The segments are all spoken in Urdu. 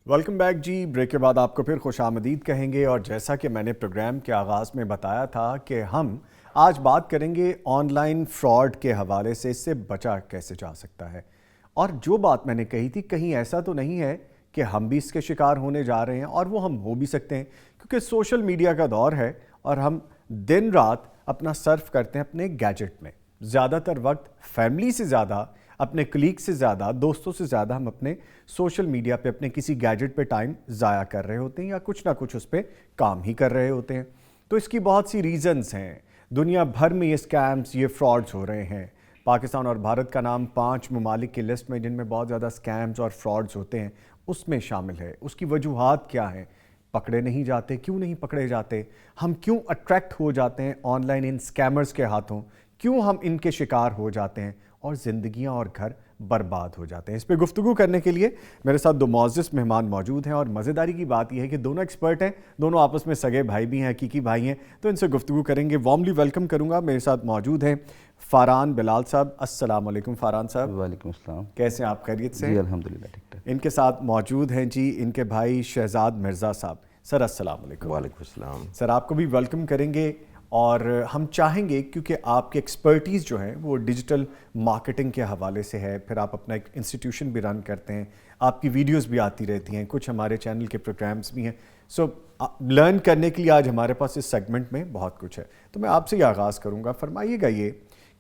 ویلکم بیک جی. بریک کے بعد آپ کو پھر خوش آمدید کہیں گے. اور جیسا کہ میں نے پروگرام کے آغاز میں بتایا تھا کہ ہم آج بات کریں گے آن لائن فراڈ کے حوالے سے، اس سے بچا کیسے جا سکتا ہے. اور جو بات میں نے کہی تھی، کہیں ایسا تو نہیں ہے کہ ہم بھی اس کے شکار ہونے جا رہے ہیں، اور وہ ہم ہو بھی سکتے ہیں کیونکہ سوشل میڈیا کا دور ہے اور ہم دن رات اپنا صرف کرتے ہیں اپنے گیجٹ میں. زیادہ تر وقت فیملی سے زیادہ، اپنے کلیگ سے زیادہ، دوستوں سے زیادہ ہم اپنے سوشل میڈیا پہ اپنے کسی گیجٹ پہ ٹائم ضائع کر رہے ہوتے ہیں یا کچھ نہ کچھ اس پہ کام ہی کر رہے ہوتے ہیں. تو اس کی بہت سی ریزنز ہیں. دنیا بھر میں یہ سکیمز، یہ فراڈز ہو رہے ہیں. پاکستان اور بھارت کا نام 5 ممالک کی لسٹ میں جن میں بہت زیادہ سکیمز اور فراڈز ہوتے ہیں اس میں شامل ہے. اس کی وجوہات کیا ہیں؟ پکڑے نہیں جاتے، کیوں نہیں پکڑے جاتے؟ ہم کیوں اٹریکٹ ہو جاتے ہیں آن لائن ان سکیمرز کے ہاتھوں؟ کیوں ہم ان کے شکار ہو جاتے ہیں اور زندگیاں اور گھر برباد ہو جاتے ہیں؟ اس پہ گفتگو کرنے کے لیے میرے ساتھ 2 معزز مہمان موجود ہیں، اور مزیداری کی بات یہ ہے کہ دونوں ایکسپرٹ ہیں، دونوں آپس میں سگے بھائی بھی ہیں، حقیقی بھائی ہیں. تو ان سے گفتگو کریں گے. وارملی ویلکم کروں گا. میرے ساتھ موجود ہیں فاران بلال صاحب. السلام علیکم فاران صاحب. وعلیکم السلام. کیسے ہیں آپ؟ خیریت سے؟ جی الحمدللہ ٹھیک ٹھاک. ان کے ساتھ موجود ہیں جی ان کے بھائی شہزاد مرزا صاحب. سر السلام علیکم. وعلیکم السلام. سر آپ کو بھی ویلکم کریں گے، اور ہم چاہیں گے کیونکہ آپ کی ایکسپرٹیز جو ہے وہ ڈیجیٹل مارکیٹنگ کے حوالے سے ہے، پھر آپ اپنا ایک انسٹیٹیوشن بھی رن کرتے ہیں، آپ کی ویڈیوز بھی آتی رہتی ہیں، کچھ ہمارے چینل کے پروگرامز بھی ہیں. سو لرن کرنے کے لیے آج ہمارے پاس اس سیگمنٹ میں بہت کچھ ہے. تو میں آپ سے یہ آغاز کروں گا. فرمائیے گا یہ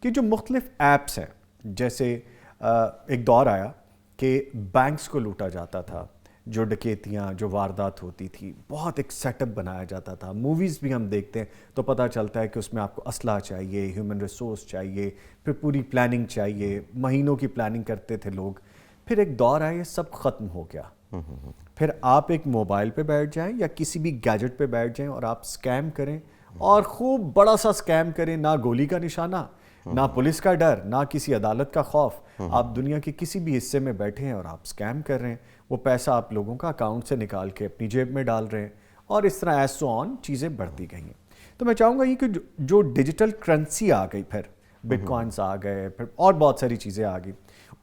کہ جو مختلف ایپس ہیں، جیسے ایک دور آیا کہ بینکس کو لوٹا جاتا تھا، جو ڈکیتیاں، جو واردات ہوتی تھی، بہت ایک سیٹ اپ بنایا جاتا تھا. موویز بھی ہم دیکھتے ہیں تو پتہ چلتا ہے کہ اس میں آپ کو اسلحہ چاہیے، ہیومن ریسورس چاہیے، پھر پوری پلاننگ چاہیے، مہینوں کی پلاننگ کرتے تھے لوگ. پھر ایک دور آیا، یہ سب ختم ہو گیا. پھر آپ ایک موبائل پہ بیٹھ جائیں یا کسی بھی گیجٹ پہ بیٹھ جائیں اور آپ سکیم کریں، اور خوب بڑا سا سکیم کریں. نہ گولی کا نشانہ، نہ پولیس کا ڈر، نہ کسی عدالت کا خوف. آپ دنیا کے کسی بھی حصے میں بیٹھے ہیں اور آپ سکیم کر رہے ہیں. وہ پیسہ آپ لوگوں کا اکاؤنٹ سے نکال کے اپنی جیب میں ڈال رہے ہیں، اور اس طرح ایز سو آن چیزیں بڑھتی گئی ہیں. تو میں چاہوں گا یہ کہ جو ڈیجیٹل کرنسی آ گئی، پھر بٹ کوائنس آ گئے، پھر اور بہت ساری چیزیں آ گئی،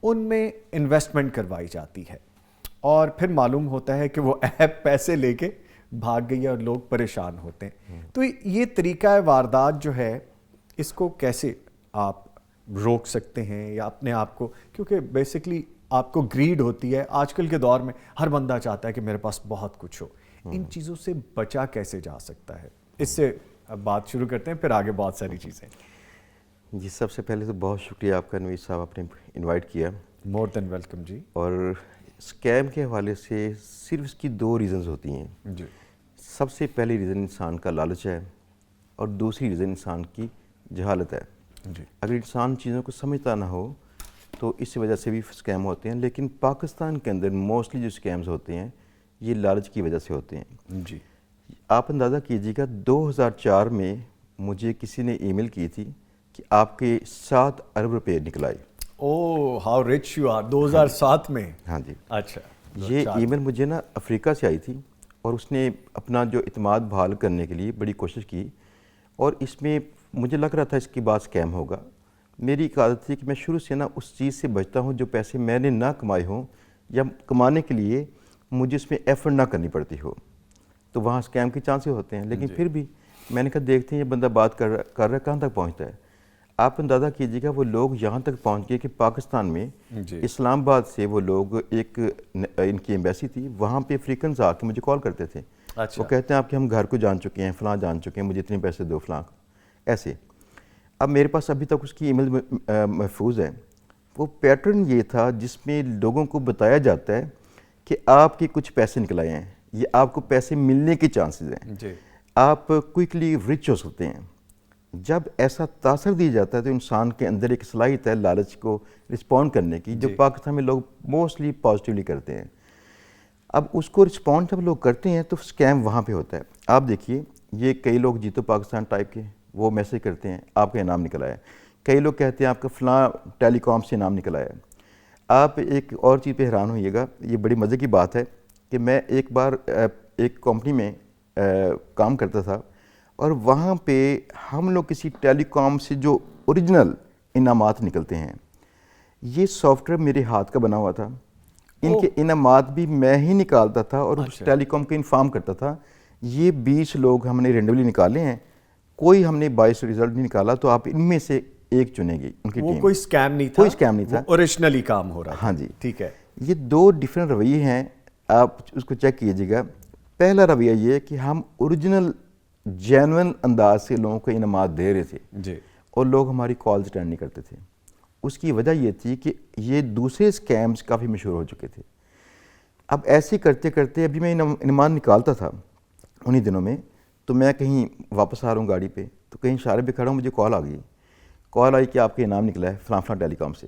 ان میں انویسٹمنٹ کروائی جاتی ہے، اور پھر معلوم ہوتا ہے کہ وہ ایپ پیسے لے کے بھاگ گئی ہے اور لوگ پریشان ہوتے ہیں. تو یہ طریقہ واردات جو ہے، اس کو کیسے آپ روک سکتے ہیں یا اپنے آپ کو، کیونکہ بیسکلی آپ کو گریڈ ہوتی ہے آج کل کے دور میں، ہر بندہ چاہتا ہے کہ میرے پاس بہت کچھ ہو. ان چیزوں سے بچا کیسے جا سکتا ہے؟ اس سے اب بات شروع کرتے ہیں، پھر آگے بہت ساری چیزیں. جی سب سے پہلے تو بہت شکریہ آپ کا نوید صاحب، آپ نے انوائٹ کیا. مور دین ویلکم جی. اور اسکیم کے حوالے سے صرف اس کی 2 ریزنز ہوتی ہیں جی. سب سے پہلی ریزن انسان کا لالچ ہے، اور دوسری ریزن انسان کی جہالت ہے. جی. اگر انسان چیزوں کو سمجھتا نہ ہو تو اس وجہ سے بھی اسکیم ہوتے ہیں. لیکن پاکستان کے اندر موسٹلی جو اسکیمز ہوتے ہیں یہ لالچ کی وجہ سے ہوتے ہیں. جی. آپ اندازہ کیجیے گا 2004 میں مجھے کسی نے ای میل کی تھی کہ آپ کے 7 ارب روپے نکل آئے. اوہ ہاؤ رچ یو آر. 2007 میں؟ ہاں جی. اچھا. یہ ای میل مجھے نا افریقہ سے آئی تھی، اور اس نے اپنا جو اعتماد بحال کرنے کے لیے بڑی کوشش کی، اور اس میں مجھے لگ رہا تھا اس کے بعد اسکیم ہوگا. میری ایک عادت تھی کہ میں شروع سے نا اس چیز سے بچتا ہوں جو پیسے میں نے نہ کمائے ہوں، یا کمانے کے لیے مجھے اس میں ایفرٹ نہ کرنی پڑتی ہو، تو وہاں اسکیم کے چانسز ہوتے ہیں. لیکن پھر بھی میں نے کہا دیکھتے ہیں یہ بندہ بات کر رہا ہے کہاں تک پہنچتا ہے. آپ اندازہ کیجیے گا وہ لوگ یہاں تک پہنچ گئے کہ پاکستان میں اسلام آباد سے وہ لوگ، ایک ان کی ایمبیسی تھی وہاں پہ، افریقنز آ کے مجھے کال کرتے تھے. وہ کہتے ہیں آپ کہ ہم گھر کو جان چکے ہیں، فلاں جان چکے ہیں، مجھے اتنے پیسے دو، فلاں ایسے. اب میرے پاس ابھی تک اس کی ای میل محفوظ ہے. وہ پیٹرن یہ تھا جس میں لوگوں کو بتایا جاتا ہے کہ آپ کے کچھ پیسے نکل آئے ہیں، یہ آپ کو پیسے ملنے کے چانسز ہیں، آپ کوئکلی رچ ہو سکتے ہیں. جب ایسا تاثر دیا جاتا ہے تو انسان کے اندر ایک صلاحیت ہے لالچ کو رسپونڈ کرنے کی، جو پاکستان میں لوگ موسٹلی پازیٹیولی کرتے ہیں. اب اس کو رسپونڈ جب لوگ کرتے ہیں تو اسکیم وہاں پہ ہوتا ہے. آپ دیکھیے یہ کئی لوگ جیتو پاکستان ٹائپ کے وہ میسج کرتے ہیں آپ کا انعام نکلا ہے, کئی لوگ کہتے ہیں آپ کا فلاں ٹیلی کام سے انعام نکلا ہے. آپ ایک اور چیز پہ حیران ہوئیے گا, یہ بڑی مزے کی بات ہے کہ میں ایک بار ایک کمپنی میں کام کرتا تھا اور وہاں پہ ہم لوگ کسی ٹیلی کام سے جو اوریجنل انعامات نکلتے ہیں یہ سافٹ ویئر میرے ہاتھ کا بنا ہوا تھا, ان کے انعامات بھی میں ہی نکالتا تھا اور اس ٹیلی کام کو انفارم کرتا تھا یہ 20 لوگ ہم نے رینڈملی نکالے ہیں, کوئی ہم نے 22 رزلٹ نہیں نکالا تو آپ ان میں سے ایک چنیں گی. ان کی وہ ٹیم کوئی اسکیم نہیں تھا, کوئی اسکیم نہیں تھا, اوریجنلی کام ہو رہا تھا. ہاں جی ٹھیک ہے. یہ 2 ڈفرینٹ رویے ہیں, آپ اس کو چیک کیجیے گا. پہلا رویہ یہ ہے کہ ہم اوریجنل جینون انداز سے لوگوں کو انعامات دے رہے تھے جی, اور لوگ ہماری کالز اٹینڈ نہیں کرتے تھے. اس کی وجہ یہ تھی کہ یہ دوسرے اسکیمز کافی مشہور ہو چکے تھے. اب ایسے کرتے کرتے ابھی میں انعام نکالتا تھا انہی دنوں میں, تو میں کہیں واپس آ رہا ہوں گاڑی پہ تو کہیں اشارے پہ کھڑا ہوں, مجھے کال آئی کہ آپ کا انعام نکلا ہے فلاں فلاں ٹیلی کام سے.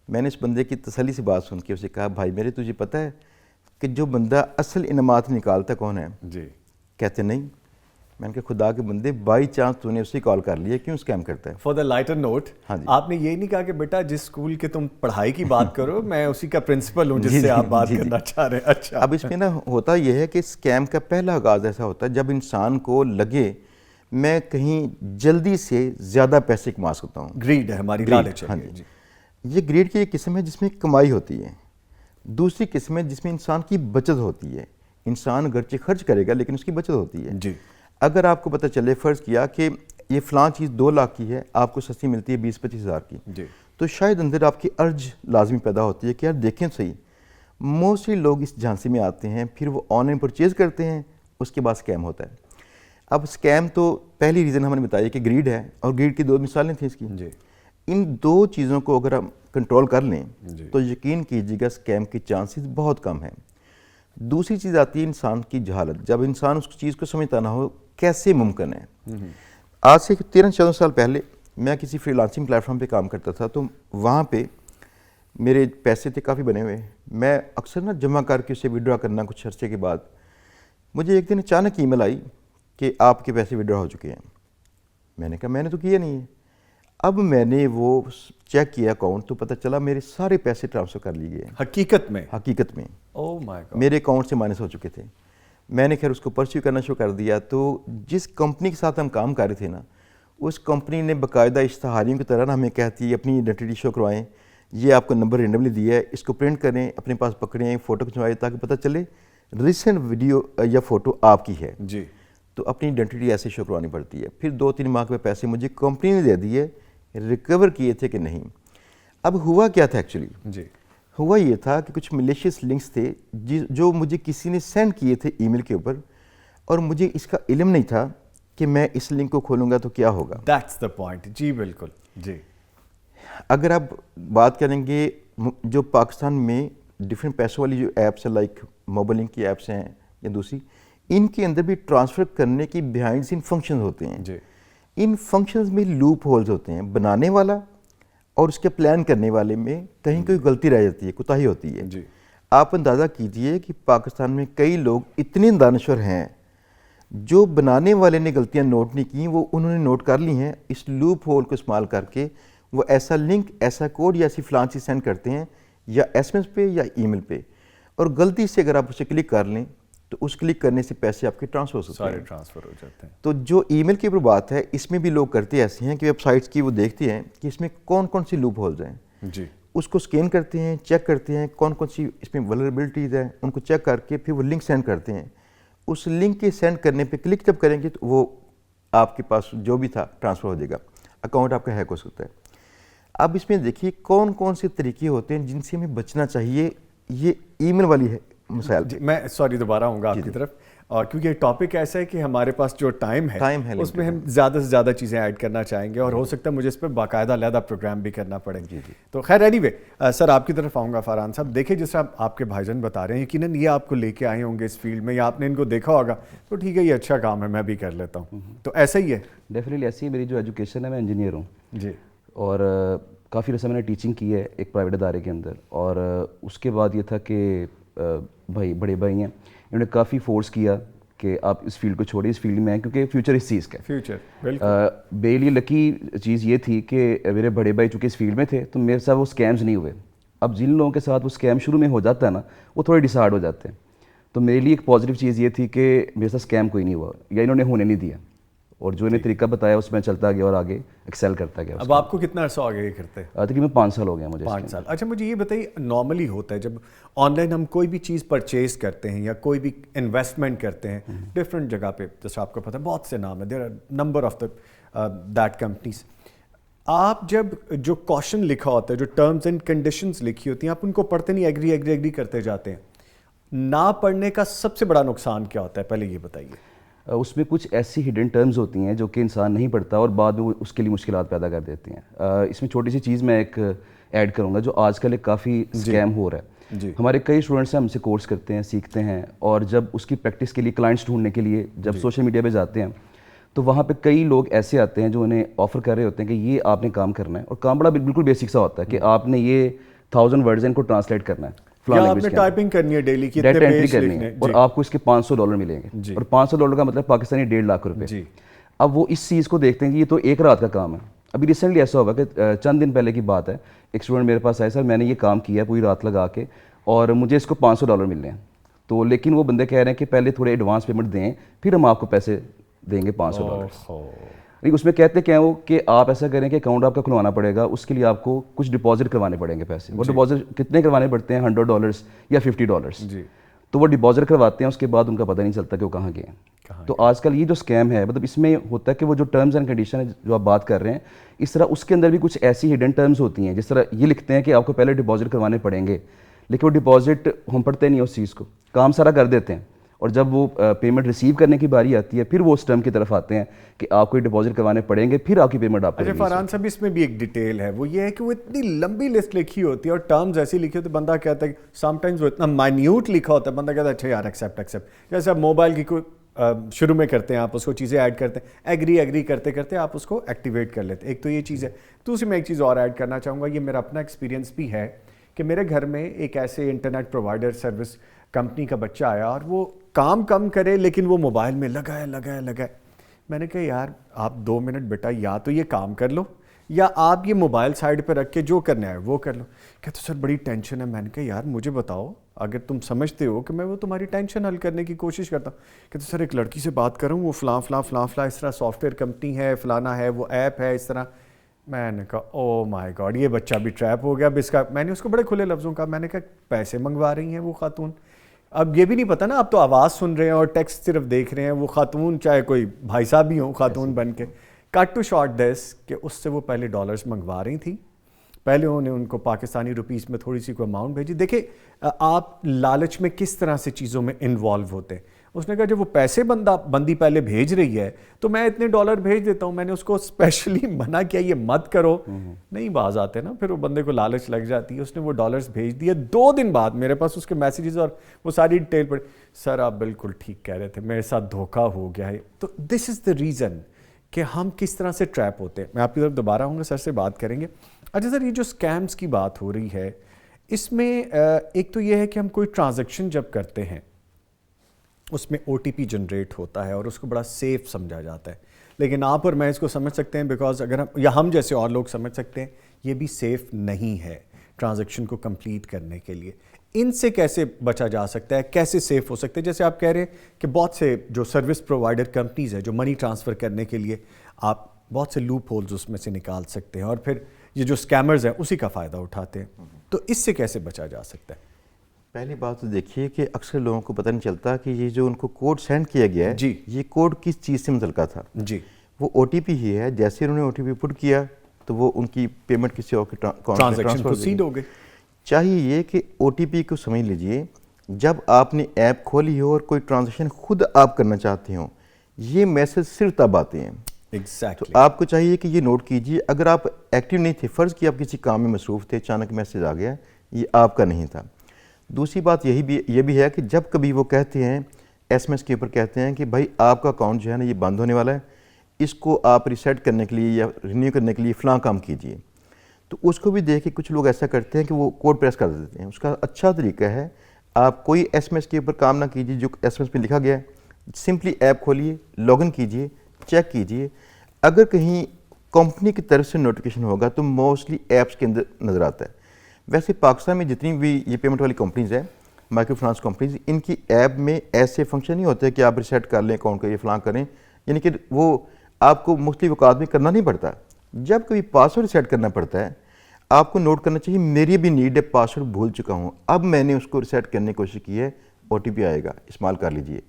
میں نے اس بندے کی تسلی سے بات سن کے اسے کہا بھائی میرے تجھے پتہ ہے کہ جو بندہ اصل انعامات نکالتا کون ہے؟ جی. کہتے نہیں. میں نے کہا خدا کے بندے بائی چانس تو نے اسے کال کر لیا, کیوں اسکیم کرتا ہے؟ فار دا لائٹر نوٹ, آپ نے یہ نہیں کہا کہ بیٹا جس اسکول کے تم پڑھائی کی بات کرو میں اسی کا پرنسپل ہوں جس سے آپ بات کرنا چاہ رہے ہیں. اچھا, اب اس میں نا ہوتا یہ ہے کہ اسکیم کا پہلا آغاز ایسا ہوتا ہے جب انسان کو لگے میں کہیں جلدی سے زیادہ پیسے کما سکتا ہوں. گریڈ ہے ہماری, لالچ ہے. ہاں جی, یہ گریڈ کی ایک قسم ہے جس میں کمائی ہوتی ہے. دوسری قسم ہے جس میں انسان کی بچت ہوتی ہے. انسان اگرچہ خرچ کرے گا لیکن اس کی بچت ہوتی ہے. جی. اگر آپ کو پتہ چلے فرض کیا کہ یہ فلاں چیز 2 لاکھ کی ہے, آپ کو سستی ملتی ہے 20-25 ہزار کی, جی, تو شاید اندر آپ کی ارج لازمی پیدا ہوتی ہے کہ یار دیکھیں صحیح. موسٹلی لوگ اس جھانسی میں آتے ہیں, پھر وہ آن لائن پرچیز کرتے ہیں, اس کے بعد اسکیم ہوتا ہے. اب اسکیم تو پہلی ریزن ہم نے بتایا کہ گریڈ ہے, اور گریڈ کی 2 مثالیں تھیں اس کی. جی. ان 2 چیزوں کو اگر ہم کنٹرول کر لیں جی. تو یقین کیجیے گا اسکیم کے چانسز بہت کم ہیں. دوسری چیز آتی ہے انسان کی جہالت, جب انسان اس چیز کو سمجھتا نہ ہو کیسے ممکن ہے. آج سے 13-14 سال پہلے میں کسی فری لانسنگ پلیٹ فارم پہ کام کرتا تھا, تو وہاں پہ میرے پیسے تھے کافی بنے ہوئے. میں اکثر نا جمع کر کے اسے وڈرا کرنا کچھ عرصے کے بعد, مجھے ایک دن اچانک ای میل آئی کہ آپ کے پیسے وڈرا ہو چکے ہیں. میں نے کہا میں نے تو کیا نہیں ہے. اب میں نے وہ چیک کیا اکاؤنٹ تو پتہ چلا میرے سارے پیسے ٹرانسفر کر لیے گئے. حقیقت میں Oh my God. میرے اکاؤنٹ سے مائنس ہو چکے تھے. میں نے خیر اس کو پرسیو کرنا شروع کر دیا. تو جس کمپنی کے ساتھ ہم کام کر رہے تھے نا, اس کمپنی نے باقاعدہ اشتہاریوں کی طرح نا ہمیں کہتی ہے اپنی آئیڈینٹی شو کروائیں, یہ آپ کو نمبر رینڈملی دیا ہے, اس کو پرنٹ کریں, اپنے پاس پکڑیں, فوٹو کھنچوائیں تاکہ پتہ چلے ریسنٹ ویڈیو یا فوٹو آپ کی ہے. جی. تو اپنی آئیڈینٹی ایسے شو کروانی پڑتی ہے. پھر 2-3 ماہ کے پیسے مجھے کمپنی نے دے دیے, ریکور کیے تھے کہ نہیں. اب ہوا کیا تھا ایکچولی؟ جی. ہوا یہ تھا کہ کچھ ملیشیس لنکس تھے جو مجھے کسی نے سینڈ کیے تھے ای میل کے اوپر, اور مجھے اس کا علم نہیں تھا کہ میں اس لنک کو کھولوں گا تو کیا ہوگا. That's the point. جی بالکل. جی. اگر آپ بات کریں گے جو پاکستان میں ڈفرینٹ پیسوں والی جو ایپس ہیں لائک موبائل لنک کی ایپس ہیں یا دوسری, ان کے اندر بھی ٹرانسفر کرنے کی بیہائنڈ سین فنکشن ہوتے ہیں. جی. ان فنکشنز میں لوپ ہولز ہوتے ہیں. بنانے والا اور اس کے پلان کرنے والے میں کہیں کوئی غلطی رہ جاتی ہے, کوتاہی ہوتی ہے. جی. آپ اندازہ کیجئے کہ پاکستان میں کئی لوگ اتنے دانشور ہیں جو بنانے والے نے غلطیاں نوٹ نہیں کی, وہ انہوں نے نوٹ کر لی ہیں. اس لوپ ہول کو استعمال کر کے وہ ایسا لنک, ایسا کوڈ یا ایسی فلان چیز سینڈ کرتے ہیں یا ایس ایم ایس پہ یا ای میل پہ, اور غلطی سے اگر آپ اسے کلک کر لیں تو اس کلک کرنے سے پیسے آپ کے ٹرانسفر ہو سکتے ہیں. سارے ٹرانسفر ہو جاتے ہیں. تو جو ای میل کی اوپر بات ہے, اس میں بھی لوگ کرتے ایسے ہیں کہ ویب سائٹس کی وہ دیکھتے ہیں کہ اس میں کون کون سی لوپ ہولز ہیں. جی. اس کو سکین کرتے ہیں, چیک کرتے ہیں کون کون سی اس میں ولنریبلٹیز ہیں, ان کو چیک کر کے پھر وہ لنک سینڈ کرتے ہیں. اس لنک کے سینڈ کرنے پہ کلک جب کریں گے تو وہ آپ کے پاس جو بھی تھا ٹرانسفر ہو جائے گا, اکاؤنٹ آپ کا ہیک ہو سکتا ہے. اب اس میں دیکھیے کون کون سے طریقے ہوتے ہیں جن سے ہمیں بچنا چاہیے. یہ ای میل والی ہے مسائل. میں سوری دوبارہ آؤں گا آپ کی طرف, اور کیونکہ ٹاپک ایسا ہے کہ ہمارے پاس جو ٹائم ہے اس میں ہم زیادہ سے زیادہ چیزیں ایڈ کرنا چاہیں گے, اور ہو سکتا ہے مجھے اس پہ باقاعدہ علیحدہ پروگرام بھی کرنا پڑے. تو خیر اینی وے سر آپ کی طرف آؤں گا. فارحان صاحب دیکھیں جس طرح آپ کے بھائی جان بتا رہے ہیں, یقیناً یہ آپ کو لے کے آئے ہوں گے اس فیلڈ میں, یا آپ نے ان کو دیکھا ہوگا تو ٹھیک ہے یہ اچھا کام ہے میں بھی کر لیتا ہوں, تو ایسا ہی ہے. ڈیفینیٹلی ایسی ہے. میری جو ایجوکیشن ہے میں انجینئر ہوں. جی. اور کافی عرصہ میں نے ٹیچنگ کی ہے ایک پرائیویٹ ادارے کے اندر, اور اس کے بعد یہ تھا کہ بڑے بھائی ہیں, انہوں نے کافی فورس کیا کہ آپ اس فیلڈ کو چھوڑیں, اس فیلڈ میں ہیں کیونکہ فیوچر اس چیز کا ہے. میرے لیے لکی چیز یہ تھی کہ میرے بڑے بھائی چونکہ اس فیلڈ میں تھے تو میرے ساتھ وہ اسکیمز نہیں ہوئے. اب جن لوگوں کے ساتھ وہ اسکیم شروع میں ہو جاتا ہے نا, وہ تھوڑے ڈسہارڈ ہو جاتے ہیں. تو میرے لیے ایک پازیٹیو چیز یہ تھی کہ میرے ساتھ اسکیم کوئی نہیں ہوا یا انہوں نے ہونے نہیں دیا, اور جو انہیں طریقہ بتایا اس میں چلتا گیا اور آگے ایکسیل کرتا گیا. اب آپ کو کتنا عرصہ ہو گیا یہ کرتے ہیں؟ تقریباً 5 سال ہو گیا مجھے. 5 سال. اچھا مجھے یہ بتائیے, نارملی ہوتا ہے جب آن لائن ہم کوئی بھی چیز پرچیز کرتے ہیں یا کوئی بھی انویسٹمنٹ کرتے ہیں ڈفرینٹ جگہ پہ, جیسے آپ کو پتہ ہے بہت سے نام ہیں, there are number of that companies. آپ جب جو کوشچن لکھا ہوتا ہے, جو ٹرمز اینڈ کنڈیشنز لکھی ہوتی ہیں, آپ ان کو پڑھتے نہیں, ایگری کرتے جاتے ہیں. نہ پڑھنے کا سب سے بڑا نقصان کیا ہوتا ہے, پہلے یہ بتائیے. اس میں کچھ ایسی ہڈن ٹرمز ہوتی ہیں جو کہ انسان نہیں پڑھتا اور بعد میں اس کے لیے مشکلات پیدا کر دیتی ہیں. اس میں چھوٹی سی چیز میں ایک ایڈ کروں گا جو آج کل ایک کافی اسکیم ہو رہا ہے. ہمارے کئی اسٹوڈنٹس ہم سے کورس کرتے ہیں, سیکھتے ہیں, اور جب اس کی پریکٹس کے لیے کلائنٹس ڈھونڈنے کے لیے جب سوشل میڈیا پہ جاتے ہیں تو وہاں پہ کئی لوگ ایسے آتے ہیں جو انہیں آفر کر رہے ہوتے ہیں کہ یہ آپ نے کام کرنا ہے, اور کام بڑا بالکل بیسک سا ہوتا ہے کہ آپ نے یہ 1000 ورڈز ان کو ٹرانسلیٹ کرنا ہے, آپ نے ٹائپنگ کرنی ہے ڈیلی کی, ڈیٹا انٹری کرنی ہے, اور آپ کو اس کے $500 ملیں گے, اور $500 کا مطلب پاکستانی 1.5 لاکھ روپے. اب وہ اس چیز کو دیکھتے ہیں کہ یہ تو ایک رات کا کام ہے. ابھی ریسنٹلی ایسا ہوگا کہ چند دن پہلے کی بات ہے, ایک اسٹوڈنٹ میرے پاس آیا, سر میں نے یہ کام کیا پوری رات لگا کے اور مجھے اس کو $500 مل رہے ہیں. تو لیکن وہ بندے کہہ رہے ہیں کہ پہلے تھوڑے ایڈوانس پیمنٹ دیں پھر ہم آپ کو پیسے دیں گے $500. لیکن اس میں کہتے کیا وہ کہ آپ ایسا کریں کہ اکاؤنٹ آپ کا کھلوانا پڑے گا, اس کے لیے آپ کو کچھ ڈپازٹ کروانے پڑیں گے پیسے. وہ ڈپازٹ کتنے کروانے پڑتے ہیں, $100 یا $50. تو وہ ڈپازٹ کرواتے ہیں, اس کے بعد ان کا پتہ نہیں چلتا کہ وہ کہاں گئے ہیں. تو آج کل یہ جو اسکیم ہے, مطلب اس میں ہوتا ہے کہ وہ جو ٹرمز اینڈ کنڈیشن ہے جو آپ بات کر رہے ہیں, اس طرح اس کے اندر بھی کچھ ایسی ہڈن ٹرمز ہوتی ہیں. جس طرح یہ لکھتے ہیں کہ آپ کو پہلے ڈپازٹ کروانے پڑیں گے, لیکن وہ ڈپازٹ ہم پڑھتے نہیں اس چیز کو, کام سارا کر دیتے ہیں, اور جب وہ پیمنٹ ریسیو کرنے کی باری آتی ہے پھر وہ اس ٹرم کی طرف آتے ہیں کہ آپ کو ڈپازٹ کروانے پڑیں گے, پھر آپ کی پیمنٹ آپ کو. اچھا فرحان صاحب, اس میں بھی ایک ڈیٹیل ہے, وہ یہ ہے کہ وہ اتنی لمبی لسٹ لکھی ہوتی ہے اور ٹرمز ایسی لکھی ہوتی ہے, بندہ کہتا ہے سم ٹائمز وہ اتنا مائنیوٹ لکھا ہوتا ہے, بندہ کہتا ہے اچھا یار ایکسیپٹ. جیسے آپ موبائل کی کوئی شروع میں کرتے ہیں, آپ اس کو چیزیں ایڈ کرتے ہیں, ایگری کرتے کرتے آپ اس کو ایکٹیویٹ کر لیتے ہیں. ایک تو یہ چیز ہے. دوسری میں ایک چیز اور ایڈ کرنا چاہوں گا, یہ میرا اپنا ایکسپیرینس بھی ہے کہ میرے گھر میں ایک ایسے انٹرنیٹ پرووائڈر سروس کمپنی کا بچہ آیا اور وہ کام کم کرے لیکن وہ موبائل میں لگا ہے. میں نے کہا یار آپ 2 منٹ بیٹا یا تو یہ کام کر لو یا آپ یہ موبائل سائڈ پہ رکھ کے جو کرنا ہے وہ کر لو. کہتے سر بڑی ٹینشن ہے. میں نے کہا یار مجھے بتاؤ, اگر تم سمجھتے ہو کہ میں وہ تمہاری ٹینشن حل کرنے کی کوشش کرتا ہوں. کہتے سر ایک لڑکی سے بات کروں, وہ فلاں اس طرح سافٹ ویئر کمپنی ہے, فلانا ہے, وہ ایپ ہے اس طرح. میں نے کہا او مائی گاڈ, یہ بچہ بھی ٹریپ ہو گیا. اب اس کا میں نے اس کو بڑے کھلے لفظوں کا میں نے کہا پیسے منگوا رہی ہیں وہ خاتون. اب یہ بھی نہیں پتا نا, آپ تو آواز سن رہے ہیں اور ٹیکسٹ صرف دیکھ رہے ہیں, وہ خاتون چاہے کوئی بھائی صاحب بھی ہوں خاتون بن کے. کٹ ٹو شارٹ دس کہ اس سے وہ پہلے $ منگوا رہی تھیں, پہلے انہوں نے ان کو پاکستانی روپیز میں تھوڑی سی کوئی اماؤنٹ بھیجی. دیکھیں آپ لالچ میں کس طرح سے چیزوں میں انوالو ہوتے ہیں. اس نے کہا جب وہ پیسے بندی پہلے بھیج رہی ہے تو میں اتنے $, بھیج دیتا ہوں. میں نے اس کو اسپیشلی منع کیا یہ مت کرو, نہیں باز آتے نا, پھر وہ بندے کو لالچ لگ جاتی ہے. اس نے وہ $, بھیج دیے. 2 دن بعد میرے پاس اس کے میسیجز اور وہ ساری ڈیٹیل پڑی. سر آپ بالکل ٹھیک کہہ رہے تھے, میرے ساتھ دھوکہ ہو گیا ہے. تو دس از دا ریزن کہ ہم کس طرح سے ٹریپ ہوتے ہیں. میں آپ کی طرف دوبارہ آؤں گا, سر سے بات کریں گے. اچھا سر, یہ جو اسکیمس کی بات ہو رہی ہے اس میں ایک تو یہ ہے کہ ہم کوئی ٹرانزیکشن جب کرتے ہیں اس میں OTP جنریٹ ہوتا ہے اور اس کو بڑا سیف سمجھا جاتا ہے, لیکن آپ اور میں اس کو سمجھ سکتے ہیں بیکاز اگر ہم جیسے اور لوگ سمجھ سکتے ہیں یہ بھی سیف نہیں ہے ٹرانزیکشن کو کمپلیٹ کرنے کے لیے. ان سے کیسے بچا جا سکتا ہے, کیسے سیف ہو سکتے ہیں؟ جیسے آپ کہہ رہے ہیں کہ بہت سے جو سروس پرووائڈر کمپنیز ہیں جو منی ٹرانسفر کرنے کے لیے آپ بہت سے لوپ ہولز اس میں سے نکال سکتے ہیں اور پھر یہ جو اسکیمرز ہیں اسی کا فائدہ اٹھاتے ہیں. تو اس سے کیسے بچا جا سکتا ہے؟ پہلی بات تو دیکھیے کہ اکثر لوگوں کو پتہ نہیں چلتا کہ یہ جو ان کو کوڈ سینڈ کیا گیا ہے جی, یہ کوڈ کس چیز سے متعلقہ تھا. جی, وہ OTP ہی ہے. جیسے انہوں نے OTP پٹ کیا تو وہ ان کی پیمنٹ کسی اور کے ٹرانزیکشن پروسیڈ ہو گئی. چاہیے یہ کہ OTP کو سمجھ لیجئے, جب آپ نے ایپ کھولی ہو اور کوئی ٹرانزیکشن خود آپ کرنا چاہتے ہوں یہ میسج صرف تب آتے ہیں. تو آپ کو چاہیے کہ یہ نوٹ کیجئے, اگر آپ ایکٹیو نہیں تھے, فرض کہ آپ کسی کام میں مصروف تھے, اچانک میسج آ گیا, یہ آپ کا نہیں تھا. دوسری بات یہ بھی ہے کہ جب کبھی وہ کہتے ہیں SMS کے اوپر کہتے ہیں کہ بھائی آپ کا اکاؤنٹ جو ہے نا یہ بند ہونے والا ہے, اس کو آپ ریسیٹ کرنے کے لیے یا رینیو کرنے کے لیے فلاں کام کیجئے, تو اس کو بھی دیکھ کے کچھ لوگ ایسا کرتے ہیں کہ وہ کوڈ پریس کر دیتے ہیں. اس کا اچھا طریقہ ہے آپ کوئی ایس ایم ایس کے اوپر کام نہ کیجیے جو ایس ایم ایس میں لکھا گیا ہے. سمپلی ایپ کھولیے, لاگ ان کیجیے, چیک کیجیے. اگر کہیں کمپنی کی طرف سے نوٹیفیکیشن ہوگا تو موسٹلی ایپس کے اندر نظر آتا ہے. ویسے پاکستان میں جتنی بھی یہ پیمنٹ والی کمپنیز ہیں, مائکرو فنانس کمپنیز, ان کی ایپ میں ایسے فنکشن نہیں ہوتے کہ آپ ریسیٹ کر لیں اکاؤنٹ کا, یہ فلاں کریں, یعنی کہ وہ آپ کو مختلف اوقات میں کرنا نہیں پڑتا. جب کبھی پاسورڈ ریسیٹ کرنا پڑتا ہے آپ کو نوٹ کرنا چاہیے میری بھی نیڈ ہے, پاسورڈ بھول چکا ہوں, اب میں نے اس کو ریسیٹ کرنے کی کوشش کی ہے, او ٹی پی آئے گا, استعمال کر لیجئے.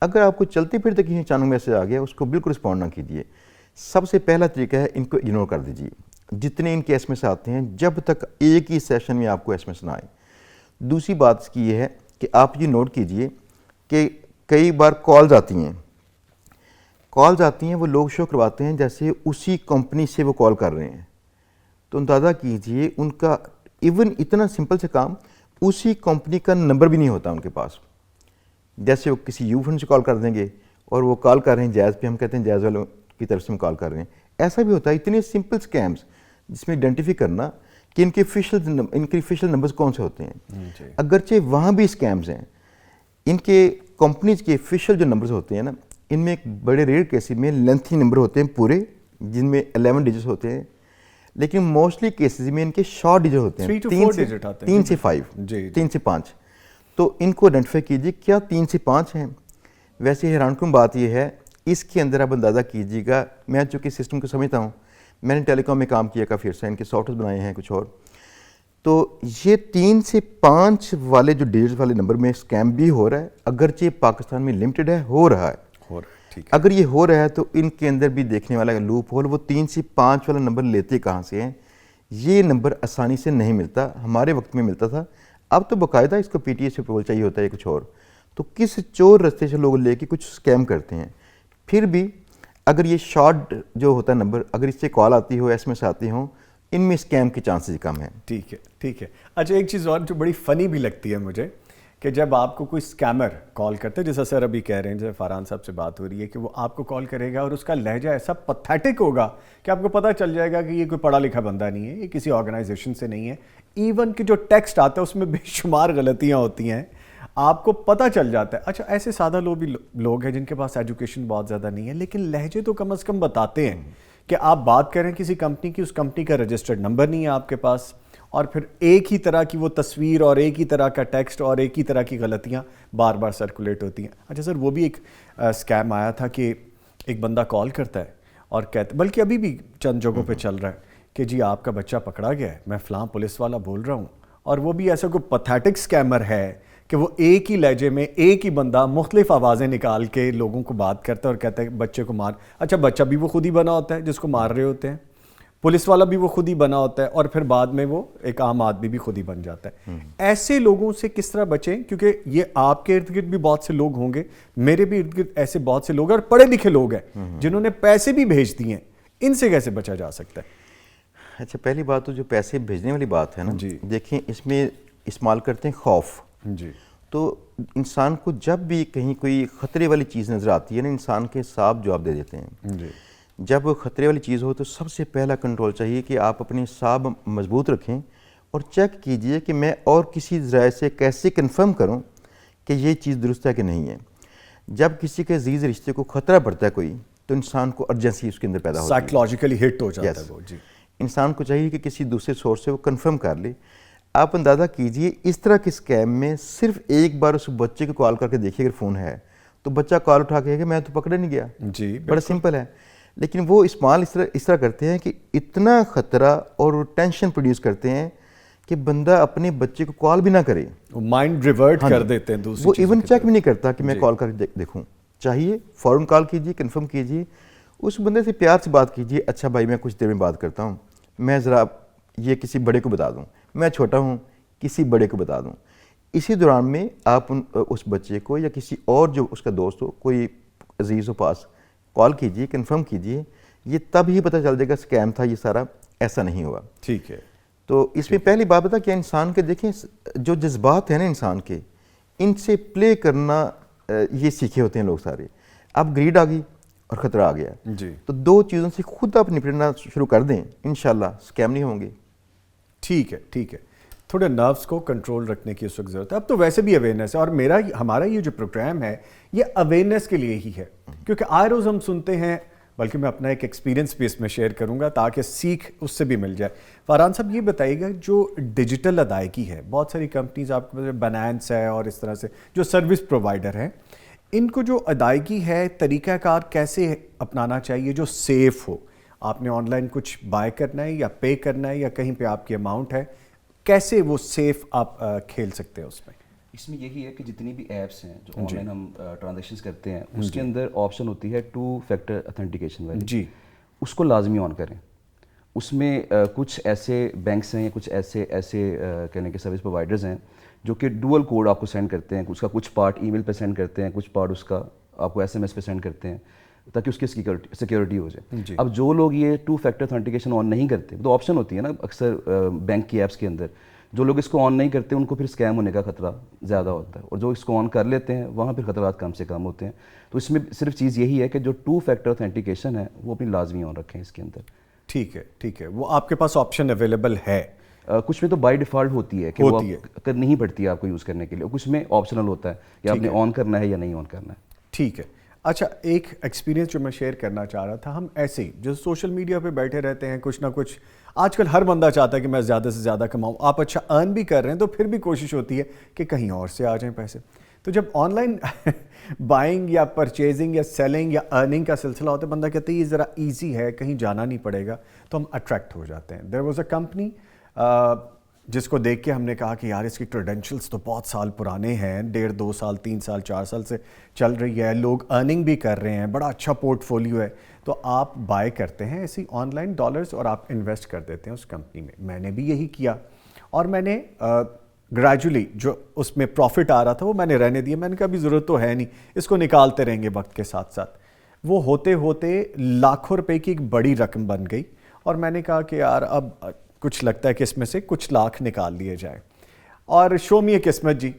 اگر آپ کو چلتے پھرتے کسی اچانک میسج آ گیا اس کو بالکل رسپونڈ نہ کیجیے. سب سے پہلا طریقہ ہے ان کو اگنور کر دیجیے. جتنے ان کے ایس ایم ایس آتے ہیں جب تک ایک ہی سیشن میں آپ کو ایس ایم ایس نہ آئے. دوسری بات اس کی یہ ہے کہ آپ یہ نوٹ کیجئے کہ کئی بار کالز آتی ہیں وہ لوگ شو کرواتے ہیں جیسے اسی کمپنی سے وہ کال کر رہے ہیں. تو اندازہ کیجئے ان کا ایون اتنا سمپل سے کام, اسی کمپنی کا نمبر بھی نہیں ہوتا ان کے پاس. جیسے وہ کسی یو فنڈ سے کال کر دیں گے اور وہ کال کر رہے ہیں جائز پہ, ہم کہتے ہیں جائز والوں کی طرف سے ہم کال کر رہے ہیں. ایسا بھی ہوتا ہے. اتنے سمپل سکیمز جس میں آئیڈینٹیفائی کرنا کہ ان کے آفیشیل نمبرز کون سے ہوتے ہیں. اگرچہ وہاں بھی سکیمز ہیں, ان کے کمپنیز کے آفیشیل جو نمبرز ہوتے ہیں نا, ان میں ایک بڑے ریئر کیسز میں لینتھی نمبر ہوتے ہیں پورے, جن میں 11 ڈیجٹس ہوتے ہیں, لیکن موسٹلی کیسز میں ان کے شارٹ ڈیجٹ ہوتے ہیں, 3 سے 5, 3 سے 5. تو ان کو آئیڈینٹیفائی کیجیے کیا 3 سے 5 ہیں. ویسے حیران کن بات یہ ہے اس کے اندر آپ اندازہ کیجیے گا, میں چونکہ سسٹم کو سمجھتا ہوں, میں نے ٹیلی کام میں کام کیا کافی عرصہ, ان کے سافٹ ویئر بنائے ہیں کچھ اور, تو یہ 3 سے 5 والے جو ڈیجٹ والے نمبر میں اسکیم بھی ہو رہا ہے. اگرچہ پاکستان میں لمیٹڈ ہے, ہو رہا ہے. اگر یہ ہو رہا ہے تو ان کے اندر بھی دیکھنے والا لوپ ہول, وہ 3 سے 5 والا نمبر لیتے کہاں سے ہیں. یہ نمبر آسانی سے نہیں ملتا, ہمارے وقت میں ملتا تھا, اب تو باقاعدہ اس کو پی ٹی اے سے اپروول چاہیے ہوتا ہے کچھ اور. تو کس چور رستے سے لوگ لے کے کچھ اسکیم کرتے ہیں. پھر بھی اگر یہ شارٹ جو ہوتا ہے نمبر, اگر اس سے کال آتی ہو, ایس ایم ایس آتی ہوں, ان میں اسکیم کے چانسز کم ہیں. ٹھیک ہے. اچھا ایک چیز اور جو بڑی فنی بھی لگتی ہے مجھے, کہ جب آپ کو کوئی اسکیمر کال کرتے ہیں, جیسا سر ابھی کہہ رہے ہیں, جیسے فرحان صاحب سے بات ہو رہی ہے کہ وہ آپ کو کال کرے گا اور اس کا لہجہ ایسا پتھیٹک ہوگا کہ آپ کو پتہ چل جائے گا کہ یہ کوئی پڑھا لکھا بندہ نہیں ہے, یہ کسی آرگنائزیشن سے نہیں ہے. ایون کہ جو ٹیکسٹ آتا ہے اس میں بے شمار غلطیاں ہوتی ہیں, آپ کو پتہ چل جاتا ہے. اچھا ایسے سادہ لوگ ہیں جن کے پاس ایجوکیشن بہت زیادہ نہیں ہے, لیکن لہجے تو کم از کم بتاتے ہیں کہ آپ بات کریں کسی کمپنی کی, اس کمپنی کا رجسٹرڈ نمبر نہیں ہے آپ کے پاس, اور پھر ایک ہی طرح کی وہ تصویر اور ایک ہی طرح کا ٹیکسٹ اور ایک ہی طرح کی غلطیاں بار بار سرکولیٹ ہوتی ہیں. اچھا سر, وہ بھی ایک اسکیم آیا تھا کہ ایک بندہ کال کرتا ہے اور کہتا, بلکہ ابھی بھی چند جگہوں پہ چل رہا ہے کہ جی آپ کا بچہ پکڑا گیا ہے, میں فلاں پولیس والا بول رہا ہوں, اور وہ بھی ایسا کوئی پتھیٹک اسکیمر ہے کہ وہ ایک ہی لہجے میں ایک ہی بندہ مختلف آوازیں نکال کے لوگوں کو بات کرتا ہے اور کہتا ہے بچے کو مار. اچھا بچہ بھی وہ خود ہی بنا ہوتا ہے جس کو مار رہے ہوتے ہیں, پولیس والا بھی وہ خود ہی بنا ہوتا ہے, اور پھر بعد میں وہ ایک عام آدمی بھی خود ہی بن جاتا ہے. ایسے لوگوں سے کس طرح بچیں, کیونکہ یہ آپ کے ارد گرد بھی بہت سے لوگ ہوں گے, میرے بھی ارد گرد ایسے بہت سے لوگ ہیں اور پڑھے لکھے لوگ ہیں جنہوں نے پیسے بھی بھیج دیے ہیں, ان سے کیسے بچا جا سکتا ہے؟ اچھا پہلی بات تو جو پیسے بھیجنے والی بات ہے نا, دیکھیں اس میں استعمال کرتے ہیں خوف. تو انسان کو جب بھی کہیں کوئی خطرے والی چیز نظر آتی ہے نا, انسان کے صاف جواب دے دیتے ہیں. جب خطرے والی چیز ہو تو سب سے پہلا کنٹرول چاہیے کہ آپ اپنے صاحب مضبوط رکھیں اور چیک کیجئے کہ میں اور کسی ذرائع سے کیسے کنفرم کروں کہ یہ چیز درست ہے کہ نہیں ہے. جب کسی کے عزیز رشتے کو خطرہ پڑتا ہے کوئی, تو انسان کو ارجنسی اس کے اندر پیدا ہوتی ہے, سائیکولوجیکلی ہٹ ہو جاتا ہے وہ. انسان کو چاہیے کہ کسی دوسرے سورس سے وہ کنفرم کر لے. آپ اندازہ کیجئے اس طرح کے اسکیم میں صرف ایک بار اس بچے کو کال کر کے دیکھیے اگر فون ہے تو بچہ کال اٹھا کے کہ میں تو پکڑے نہیں گیا. بڑا سمپل ہے. لیکن وہ استعمال اس طرح کرتے ہیں کہ اتنا خطرہ اور ٹینشن پروڈیوس کرتے ہیں کہ بندہ اپنے بچے کو کال بھی نہ کرے, مائنڈ ریورٹ کر دیتے ہیں دوسری وہ ایون چیک بھی نہیں کرتا کہ میں کال کر دیکھوں. چاہیے فوراً کال کیجیے, کنفرم کیجیے, اس بندے سے پیار سے بات کیجیے. اچھا بھائی میں کچھ دیر میں بات کرتا ہوں, میں ذرا یہ کسی بڑے کو بتا دوں, میں چھوٹا ہوں کسی بڑے کو بتا دوں. اسی دوران میں آپ اس بچے کو یا کسی اور جو اس کا دوست ہو, کوئی عزیز ہو پاس, کال کیجیے, کنفرم کیجیے. یہ تب ہی پتہ چل جائے گا اسکیم تھا یہ سارا, ایسا نہیں ہوا. ٹھیک ہے. تو اس میں پہلی بات بتا کہ انسان کے دیکھیں جو جذبات ہیں نا انسان کے, ان سے پلے کرنا یہ سیکھے ہوتے ہیں لوگ سارے. اب گریڈ آ گئی اور خطرہ آ گیا, تو دو چیزوں سے خود آپ نپٹنا شروع کر دیں, انشاءاللہ اسکیم نہیں ہوں گے. ٹھیک ہے. تھوڑے نروس کو کنٹرول رکھنے کی اس وقت ضرورت ہے. اب تو ویسے بھی اویئرنیس ہے, اور ہمارا یہ جو پروگرام ہے یہ اویئرنیس کے لیے ہی ہے, کیونکہ آئے روز ہم سنتے ہیں, بلکہ میں اپنا ایک ایکسپیرینس بھی اس میں شیئر کروں گا تاکہ سیکھ اس سے بھی مل جائے. فارحان صاحب یہ بتائیے گا, جو ڈیجیٹل ادائیگی ہے, بہت ساری کمپنیز آپ کو بینانس ہے اور اس طرح سے جو سروس پرووائڈر ہیں, ان کو جو ادائیگی ہے طریقہ کار کیسے اپنانا چاہیے جو سیف ہو؟ آپ نے آن لائن کچھ بائی کرنا ہے یا پے کرنا ہے یا کہیں پہ آپ کی اماؤنٹ ہے, کیسے وہ سیف آپ کھیل سکتے ہیں اس میں؟ اس میں یہی ہے کہ جتنی بھی ایپس ہیں جو آن لائن ہم ٹرانزیکشنز کرتے ہیں, اس کے اندر آپشن ہوتی ہے 2 فیکٹر اتھینٹیکیشن والی. جی, اس کو لازمی آن کریں. اس میں کچھ ایسے بینکس ہیں, کچھ ایسے کہنے کے سروس پرووائڈرز ہیں جو کہ ڈوئل کوڈ آپ کو سینڈ کرتے ہیں. اس کا کچھ پارٹ ای میل پہ سینڈ کرتے ہیں, کچھ پارٹ اس کا آپ کو ایس ایم ایس پہ سینڈ کرتے ہیں تاکہ اس کی سیکیورٹی ہو جائے. اب جو لوگ یہ 2 فیکٹر اتھینٹیکیشن آن نہیں کرتے, تو آپشن ہوتی ہے نا اکثر بینک کی ایپس کے اندر, جو لوگ اس کو آن نہیں کرتے ان کو پھر اسکیم ہونے کا خطرہ زیادہ ہوتا ہے, اور جو اس کو آن کر لیتے ہیں وہاں پھر خطرات کم سے کم ہوتے ہیں. تو اس میں صرف چیز یہی ہے کہ جو 2 فیکٹر اتھینٹیکیشن ہے وہ اپنی لازمی آن رکھیں اس کے اندر. ٹھیک ہے, ٹھیک ہے, وہ آپ کے پاس آپشن اویلیبل ہے. کچھ میں تو بائی ڈیفالٹ ہوتی ہے کہ وہ نہیں پڑتی ہے آپ کو یوز کرنے کے لیے, کچھ میں آپشنل ہوتا ہے کہ آپ نے آن کرنا ہے یا نہیں آن کرنا ہے. ٹھیک ہے. اچھا, ایک ایکسپیرینس جو میں شیئر کرنا چاہ رہا تھا, ہم ایسے ہی جو سوشل میڈیا پہ بیٹھے رہتے ہیں, کچھ نہ کچھ آج کل ہر بندہ چاہتا ہے کہ میں زیادہ سے زیادہ کماؤں. آپ اچھا ارن بھی کر رہے ہیں تو پھر بھی کوشش ہوتی ہے کہ کہیں اور سے آ جائیں پیسے. تو جب آن لائن بائنگ یا پرچیزنگ یا سیلنگ یا ارننگ کا سلسلہ ہوتا ہے, بندہ کہتے ہیں یہ ذرا ایزی ہے, کہیں جانا نہیں پڑے گا, تو ہم اٹریکٹ ہو جاتے ہیں. دیر واز اے کمپنی جس کو دیکھ کے ہم نے کہا کہ یار اس کی کریڈینشلز تو بہت سال پرانے ہیں, 1.5 2 سال 3 سال 4 سال سے چل رہی ہے, لوگ ارننگ بھی کر رہے ہیں, بڑا اچھا پورٹ فولیو ہے. تو آپ بائی کرتے ہیں ایسی آن لائن ڈالرز اور آپ انویسٹ کر دیتے ہیں اس کمپنی میں. میں نے بھی یہی کیا, اور میں نے گریجولی جو اس میں پروفٹ آ رہا تھا وہ میں نے رہنے دیا. میں نے کہا ابھی ضرورت تو ہے نہیں, اس کو نکالتے رہیں گے وقت کے ساتھ ساتھ. وہ ہوتے ہوتے لاکھوں روپے کی ایک بڑی رقم بن گئی, اور میں نے کہا کہ یار اب کچھ لگتا ہے کہ اس میں سے کچھ لاکھ نکال لیے جائیں. اور شو می قسمت جی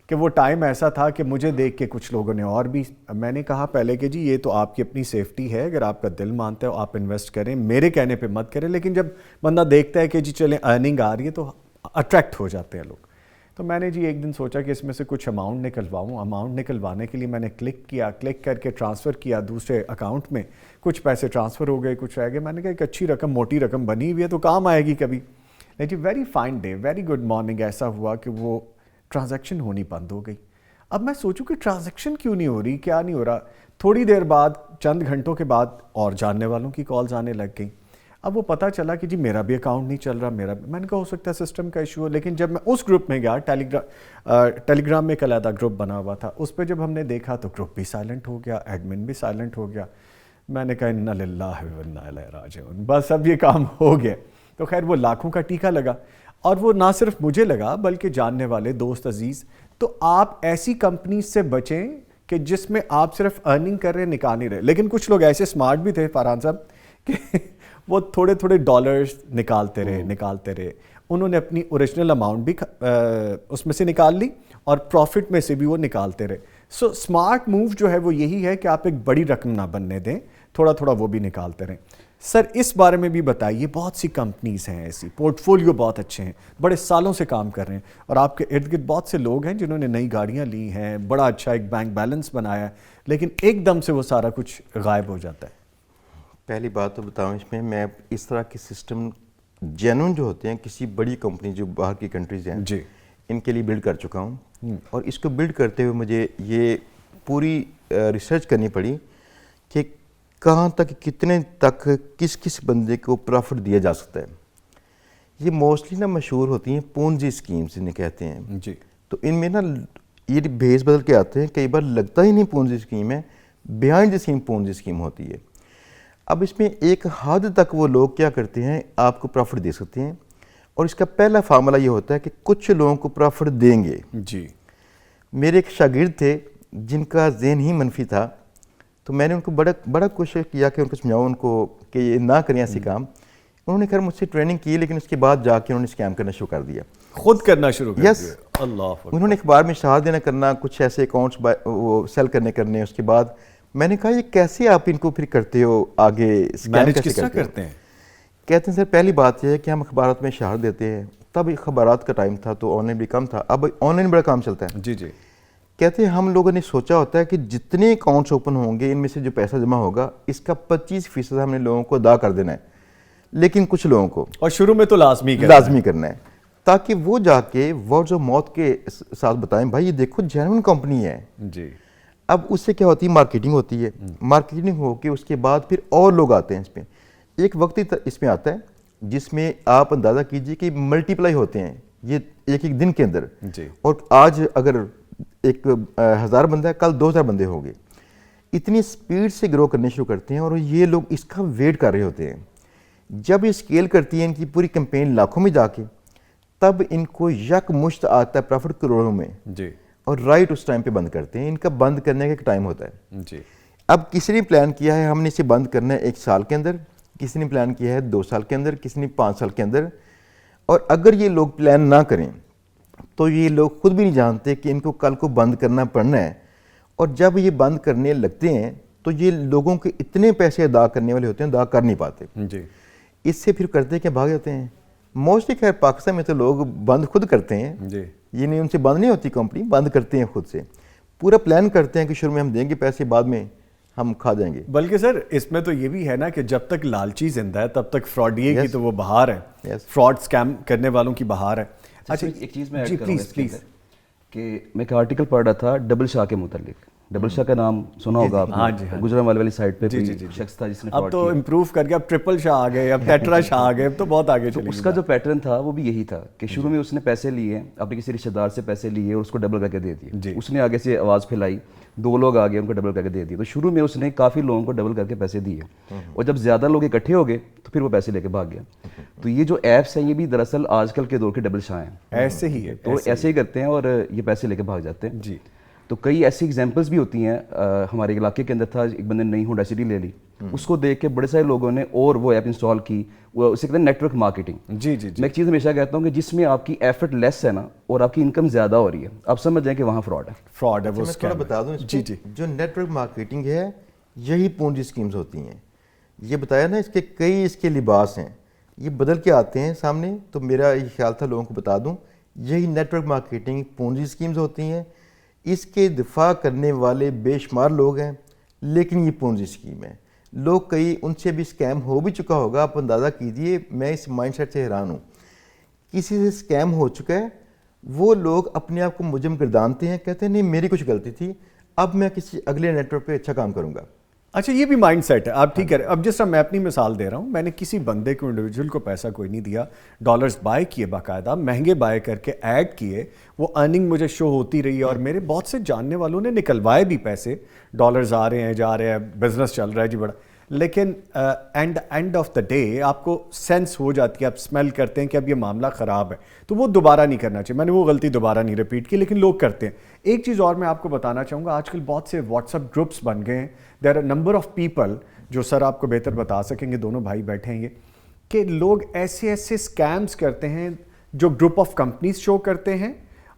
کہ وہ ٹائم ایسا تھا کہ مجھے دیکھ کے کچھ لوگوں نے اور بھی, میں نے کہا پہلے کہ جی یہ تو آپ کی اپنی سیفٹی ہے, اگر آپ کا دل مانتا ہے آپ انویسٹ کریں, میرے کہنے پہ مت کریں. لیکن جب بندہ دیکھتا ہے کہ جی چلیں ارننگ آ رہی ہے تو اٹریکٹ ہو جاتے ہیں لوگ. تو میں نے جی ایک دن سوچا کہ اس میں سے کچھ اماؤنٹ نکلواؤں. اماؤنٹ نکلوانے کے لیے میں نے کلک کیا, کلک کر کے ٹرانسفر کیا دوسرے اکاؤنٹ میں. کچھ پیسے ٹرانسفر ہو گئے, کچھ رہ گئے. میں نے کہا ایک اچھی رقم, موٹی رقم بنی ہوئی ہے تو کام آئے گی کبھی. لیکن very fine day, very good morning ایسا ہوا کہ وہ ٹرانزیکشن ہونی بند ہو گئی. اب میں سوچوں کہ ٹرانزیکشن کیوں نہیں ہو رہی, کیا نہیں ہو رہا. تھوڑی دیر بعد, چند گھنٹوں کے بعد اور جاننے والوں کی کالز آنے لگ گئیں. اب وہ پتہ چلا کہ جی میرا بھی اکاؤنٹ نہیں چل رہا, میں نے کہا ہو سکتا ہے سسٹم کا ایشو ہو. لیکن جب میں اس گروپ میں گیا, ٹیلی گرام میں ایک علیحدہ گروپ بنا ہوا تھا, اس پہ جب ہم نے دیکھا تو گروپ بھی سائلنٹ ہو گیا, ایڈمن بھی سائلنٹ ہو گیا. میں نے کہا انا للہ و انا الیہ راجعون, بس اب یہ کام ہو گیا. تو خیر وہ لاکھوں کا ٹیکہ لگا, اور وہ نہ صرف مجھے لگا بلکہ جاننے والے دوست عزیز. تو آپ ایسی کمپنیز سے بچیں کہ جس میں آپ صرف ارننگ کر رہے, نکال نہیں رہے. لیکن کچھ لوگ ایسے اسمارٹ بھی تھے فرحان صاحب کہ وہ تھوڑے تھوڑے ڈالرز نکالتے رہے. انہوں نے اپنی اوریجنل اماؤنٹ بھی اس میں سے نکال لی اور پروفٹ میں سے بھی وہ نکالتے رہے. سو اسمارٹ موو جو ہے وہ یہی ہے کہ آپ ایک بڑی رقم نہ بننے دیں, تھوڑا تھوڑا وہ بھی نکالتے رہیں. سر اس بارے میں بھی بتائیے, بہت سی کمپنیز ہیں ایسی, پورٹ فولیو بہت اچھے ہیں, بڑے سالوں سے کام کر رہے ہیں, اور آپ کے ارد گرد بہت سے لوگ ہیں جنہوں نے نئی گاڑیاں لی ہیں, بڑا اچھا ایک بینک بیلنس بنایا ہے, لیکن ایک دم سے وہ سارا کچھ غائب ہو جاتا ہے. پہلی بات تو بتاؤں اس میں اس طرح کے سسٹم جینون جو ہوتے ہیں کسی بڑی کمپنی جو باہر کی کنٹریز ہیں جی ان کے لیے بلڈ کر چکا ہوں, اور اس کو بلڈ کرتے ہوئے مجھے یہ پوری ریسرچ کرنی پڑی کہ کہاں تک, کتنے تک, کس بندے کو پروفٹ دیا جا سکتا ہے. یہ موسٹلی نا مشہور ہوتی ہیں پونزی اسکیمز انہیں کہتے ہیں جی. تو ان میں نا یہ بھیس بدل کے آتے ہیں, کئی بار لگتا ہی نہیں پونزی اسکیم ہے, بیہائنڈ دی اسکیم پونزی اسکیم ہوتی ہے. اب اس میں ایک حد تک وہ لوگ کیا کرتے ہیں, آپ کو پروفٹ دے سکتے ہیں, اور اس کا پہلا فارمولہ یہ ہوتا ہے کہ کچھ لوگوں کو پروفٹ دیں گے. جی. میرے ایک شاگرد تھے جن کا ذہن ہی منفی تھا, تو میں نے ان کو بڑا کوشش کیا کہ ان کو سمجھاؤں ان کو کہ یہ نہ کریں ایسی کام. انہوں نے خیر مجھ سے ٹریننگ کی, لیکن اس کے بعد جا کے انہوں نے اسکیم کرنا شروع کر دیا, خود کرنا شروع کر دیا. اللہ. انہوں نے اخبار میں اشتہار دینا کرنا, کچھ ایسے اکاؤنٹس وہ سیل کرنے. اس کے بعد میں نے کہا یہ کیسے آپ ان کو پھر کرتے ہو, آگے مینیج کس طرح کرتے ہیں؟ کہتے ہیں سر پہلی بات یہ ہے کہ ہم اخبارات میں اشتہار دیتے ہیں, تب خبرات کا ٹائم تھا تو آن لائن بھی کم تھا, اب آن لائن بڑا کام چلتا ہے. جی جی. کہتے ہیں ہم لوگوں نے سوچا ہوتا ہے کہ جتنے اکاؤنٹس اوپن ہوں گے ان میں سے جو پیسہ جمع ہوگا اس کا 25% ہم نے لوگوں کو ادا کر دینا ہے, لیکن کچھ لوگوں کو اور شروع میں تو لازمی کرنا ہے تاکہ وہ جا کے ورڈز آف ماؤتھ کے ساتھ بتائیں بھائی یہ دیکھو جینوئن کمپنی ہے. جی. اب اس سے کیا ہوتی ہے, مارکیٹنگ ہوتی ہے, مارکیٹنگ ہو کے اس کے بعد پھر اور لوگ آتے ہیں اس میں. ایک وقت اس میں آتا ہے جس میں آپ اندازہ کیجئے کہ ملٹیپلائی ہوتے ہیں یہ ایک دن کے اندر. جی. اور آج اگر 1000 بندہ ہے, کل 2000 بندے ہوں گے. اتنی سپیڈ سے گرو کرنے شروع کرتے ہیں اور یہ لوگ اس کا ویٹ کر رہے ہوتے ہیں. جب یہ اسکیل کرتی ہے ان کی پوری کمپین لاکھوں میں جا کے, تب ان کو یک مشت آتا ہے پروفٹ کروڑوں میں. جی. اور رائٹ اس ٹائم پہ بند کرتے ہیں. ان کا بند کرنے کا ایک ٹائم ہوتا ہے. جی. اب کسی نے پلان کیا ہے ہم نے اسے بند کرنا ہے 1 سال کے اندر, کسی نے پلان کیا ہے 2 سال کے اندر, کسی نے 5 سال کے اندر. اور اگر یہ لوگ پلان نہ کریں تو یہ لوگ خود بھی نہیں جانتے کہ ان کو کل کو بند کرنا پڑنا ہے. اور جب یہ بند کرنے لگتے ہیں تو یہ لوگوں کے اتنے پیسے ادا کرنے والے ہوتے ہیں, ادا کر نہیں پاتے. جی. اس سے پھر کرتے کہ بھاگ جاتے ہیں. موسٹلی خیر پاکستان میں تو لوگ بند خود کرتے ہیں. جی. یہ نہیں ان سے بند نہیں ہوتی کمپنی, بند کرتے ہیں خود سے. پورا پلان کرتے ہیں کہ شروع میں ہم دیں گے پیسے, بعد میں ہم کھا جائیں گے. بلکہ سر اس میں تو یہ بھی ہے نا کہ جب تک لالچی زندہ ہے تب تک فراڈیے کی تو وہ بہار ہے, فراڈ اسکیم کرنے والوں کی بہار ہے. اچھا ایک چیز میں ایڈ کروں گا کہ میں ایک آرٹیکل پڑھ رہا تھا ڈبل شاہ کے متعلق. ڈبل شاہ کا نام سنا ہوگا آپ نے, گجرانوالے والی سائٹ پہ کوئی شخص تھا جس نے اب تو امپروو کر گیا, اب ٹرپل شاہ آ گئے, اب ٹیٹرا شاہ آ گئے, اب تو بہت آگے چلے. اس کا جو پیٹرن تھا وہ بھی یہی تھا کہ شروع میں اس نے پیسے لیے, اپنے کسی رشتہ دار سے پیسے لیے اور اس کو ڈبل کر کے دے دیے. اس نے آگے سے آواز پھیلائی, 2 لوگ آ گئے, ان کو ڈبل کر کے دے دیے. تو شروع میں اس نے کافی لوگوں کو ڈبل کر کے پیسے دیے, اور جب زیادہ لوگ اکٹھے ہو گئے تو پھر وہ پیسے لے کے بھاگ گیا. تو یہ جو ایپس ہیں یہ بھی دراصل آج کل کے دور کے ڈبل شاہ ہیں. ایسے ہی ہے, تو ایسے ہی کرتے ہیں اور یہ پیسے لے کے بھاگ جاتے ہیں. جی. تو کئی ایسی ایگزامپلس بھی ہوتی ہیں. ہمارے علاقے کے اندر تھا, ایک بندے نے نئی ہونڈا سٹی لے لی, اس کو دیکھ کے بڑے سارے لوگوں نے اور وہ ایپ انسٹال کی, اسے کہتے ہیں نیٹ ورک مارکیٹنگ. جی جی. میں ایک چیز ہمیشہ کہتا ہوں کہ جس میں آپ کی ایفرٹ لیس ہے نا اور آپ کی انکم زیادہ ہو رہی ہے, آپ سمجھ جائیں کہ وہاں فراڈ ہے. فراڈ ہے وہ. میں تھوڑا بتا دوں, جی جی, جو نیٹ ورک مارکیٹنگ ہے یہی پونجی اسکیمز ہوتی ہیں. یہ بتایا نا, اس کے کئی اس کے لباس ہیں, یہ بدل کے آتے ہیں سامنے. تو میرا یہ خیال تھا لوگوں کو بتا دوں, یہی نیٹ ورک مارکیٹنگ پونجی اسکیمز ہوتی ہیں. اس کے دفاع کرنے والے بے شمار لوگ ہیں, لیکن یہ پونجی اسکیم ہے. لوگ کئی ان سے بھی اسکیم ہو بھی چکا ہوگا, آپ اندازہ کیجئے. میں اس مائنڈ سیٹ سے حیران ہوں, کسی سے اسکیم ہو چکا ہے, وہ لوگ اپنے آپ کو مجرم گردانتے ہیں, کہتے ہیں نہیں میری کچھ غلطی تھی, اب میں کسی اگلے نیٹ ورک پہ اچھا کام کروں گا. اچھا یہ بھی مائنڈ سیٹ ہے, آپ ٹھیک ہے. اب جس طرح میں اپنی مثال دے رہا ہوں, میں نے کسی بندے کو, انڈیویجول کو پیسہ کوئی نہیں دیا, ڈالرز بائی کیے, باقاعدہ مہنگے بائی کر کے ایڈ کیے, وہ ارننگ مجھے شو ہوتی رہی, اور میرے بہت سے جاننے والوں نے نکلوائے بھی پیسے, ڈالرز آ رہے ہیں جا رہے ہیں, بزنس چل رہا ہے جی بڑا. لیکن اینڈ آف دا ڈے آپ کو سینس ہو جاتی ہے, آپ اسمیل کرتے ہیں کہ اب یہ معاملہ خراب ہے, تو وہ دوبارہ نہیں کرنا چاہیے. میں نے وہ غلطی دوبارہ نہیں ریپیٹ کی, لیکن لوگ کرتے ہیں. ایک چیز اور میں آپ کو بتانا چاہوں گا, آج کل بہت سے واٹس ایپ گروپس بن گئے ہیں. There are number of people, جو سر آپ کو بہتر بتا سکیں گے, دونوں بھائی بیٹھے ہیں یہ, کہ لوگ ایسے ایسے اسکیمز کرتے ہیں جو گروپ آف کمپنیز شو کرتے ہیں,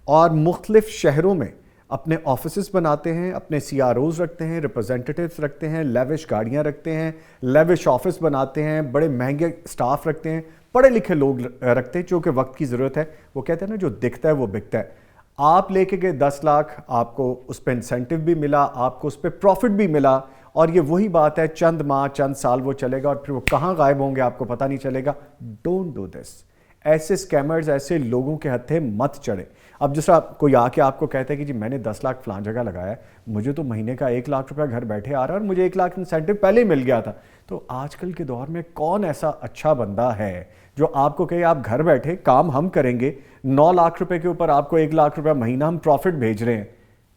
اور مختلف شہروں میں اپنے آفیسز بناتے ہیں, اپنے سی آر اوز رکھتے ہیں, ریپرزینٹیٹیوز رکھتے ہیں, لیوش گاڑیاں رکھتے ہیں, لیوش آفس بناتے ہیں, بڑے مہنگے سٹاف رکھتے ہیں, پڑھے لکھے لوگ رکھتے ہیں, چونکہ وقت کی ضرورت ہے. وہ کہتے ہیں نا جو دکھتا ہے وہ بکتا ہے. آپ لے کے گئے 10 لاکھ, آپ کو اس پہ انسینٹیو بھی ملا, آپ کو اس پہ پروفٹ بھی ملا, اور یہ وہی بات ہے, چند ماہ چند سال وہ چلے گا اور پھر وہ کہاں غائب ہوں گے آپ کو پتہ نہیں چلے گا. Don't do this. ایسے اسکیمرز, ایسے لوگوں کے ہتھے مت چڑھے. اب جس طرح کوئی آ کے آپ کو کہتا ہے کہ جی میں نے 10 لاکھ فلان جگہ لگایا ہے, مجھے تو مہینے کا 1 لاکھ روپے گھر بیٹھے آ رہا ہے, اور مجھے 1 لاکھ انسینٹیو پہلے ہی مل گیا تھا. تو آج کل کے دور میں کون ایسا اچھا بندہ ہے جو آپ کو کہے آپ گھر بیٹھے کام ہم کریں گے, 9 لاکھ روپے کے اوپر آپ کو 1 لاکھ روپے مہینہ ہم پروفٹ بھیج رہے ہیں.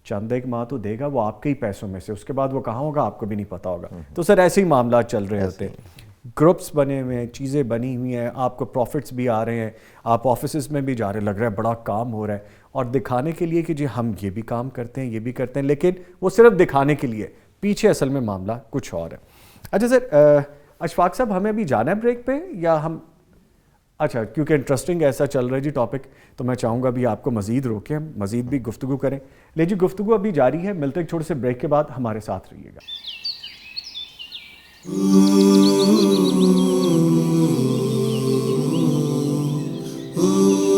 چند ایک ماہ تو دے گا وہ آپ کے ہی پیسوں میں سے, اس کے بعد وہ کہاں ہوگا آپ کو بھی نہیں پتا ہوگا. تو سر ایسے ہی معاملات چل رہے ہوتے ہیں, گروپس بنے ہوئے ہیں, چیزیں بنی ہوئی ہیں, آپ کو پروفٹس بھی آ رہے ہیں, آپ آفیسز میں بھی جا رہے, لگ رہا ہے بڑا کام ہو رہا ہے, اور دکھانے کے لیے کہ جی ہم یہ بھی کام کرتے ہیں, یہ بھی کرتے ہیں, لیکن وہ صرف دکھانے کے لیے, پیچھے اصل میں معاملہ کچھ اور ہے. اچھا سر اشفاق صاحب, ہمیں ابھی جانا ہے بریک پہ یا ہم, اچھا کیونکہ انٹرسٹنگ ایسا چل رہا ہے جی ٹاپک, تو میں چاہوں گا ابھی آپ کو مزید روکیں, ہم مزید بھی گفتگو کریں. لے جی گفتگو ابھی جاری ہے, ملتے ایک چھوٹے سے بریک کے بعد, ہمارے ساتھ رہیے گا. Oh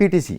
PTC,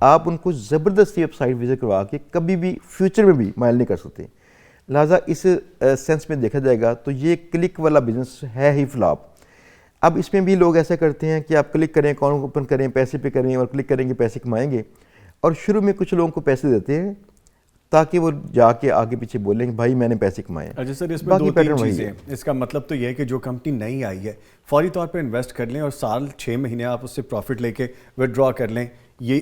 آپ ان کو زبردستی ویب سائٹ وزٹ کروا کے کبھی بھی فیوچر میں بھی مائل نہیں کر سکتے. لہٰذا اس سینس میں دیکھا جائے گا تو یہ کلک والا بزنس ہے ہی فلاپ. اب اس میں بھی لوگ ایسا کرتے ہیں کہ آپ کلک کریں، اکاؤنٹ اوپن کریں، پیسے پہ کریں اور کلک کریں گے پیسے کمائیں گے، اور شروع میں کچھ لوگوں کو پیسے دیتے ہیں تاکہ وہ جا کے آگے پیچھے بولیں کہ بھائی میں نے پیسے کمائے ہیں. اچھا سر، اس میں دو تین چیزیں. اس کا مطلب تو یہ ہے کہ جو کمپنی نئی آئی ہے فوری طور پہ انویسٹ کر لیں اور سال 6 مہینے آپ اس سے پروفٹ لے کے ودرا کر لیں. یہ